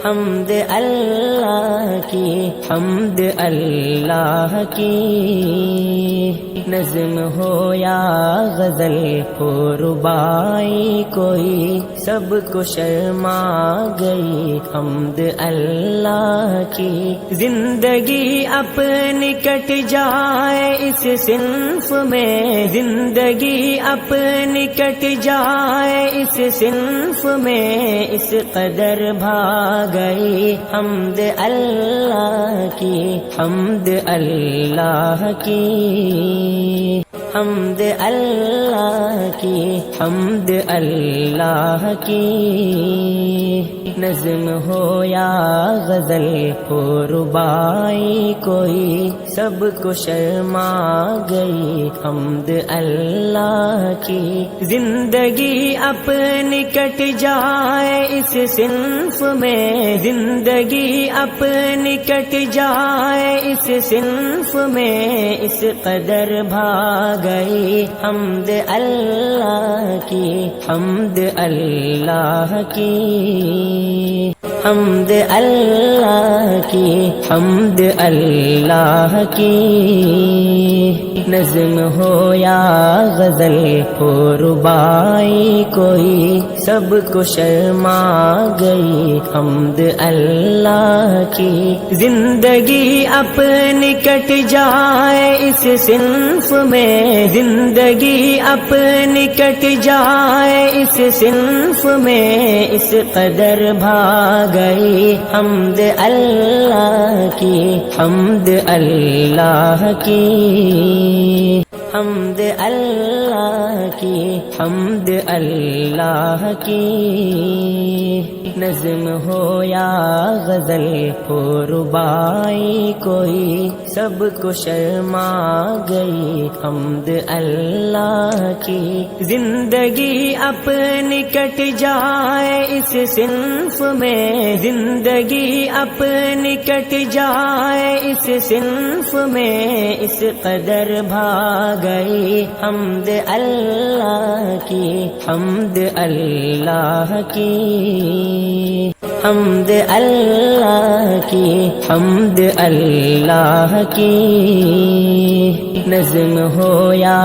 حمد اللہ کی، حمد اللہ کی، نظم ہو یا غزل ہو ربائی کوئی، سب کو شرما گئی حمد اللہ کی۔ زندگی اپنی کٹ جائے اس صنف میں، زندگی اپنی کٹ جائے اس صنف میں، اس قدر بھاگئی حمد اللہ کی، حمد اللہ کی، حمد اللہ کی، حمد اللہ کی، نظم ہو یا غزل ہو ربائی کوئی، سب کو شرما گئی حمد اللہ کی۔ زندگی اپنی کٹ جائے اس صنف میں، زندگی اپنی کٹ جائے اس صنف میں، اس قدر بھاگئی حمد اللہ کی، حمد اللہ کی، حمد اللہ کی، حمد اللہ کی، نظم ہو یا غزل ہو ربائی کوئی، سب کو شرما گئی حمد اللہ کی۔ زندگی اپنی کٹ جائے اس صنف میں، زندگی اپنی کٹ جائے اس صنف میں، اس قدر بھاگئی حمد اللہ کی، حمد اللہ کی، حمد اللہ کی، حمد اللہ کی، نظم ہو یا غزل ہو ربائی کوئی، سب کو شرما گئی حمد اللہ کی۔ زندگی اپنی کٹ جائے اس صنف میں، زندگی اپنی کٹ جائے اس صنف میں، اس قدر بھاگئی حمد اللہ کی، حمد اللہ کی، حمد اللہ کی، حمد اللہ کی، نظم ہو یا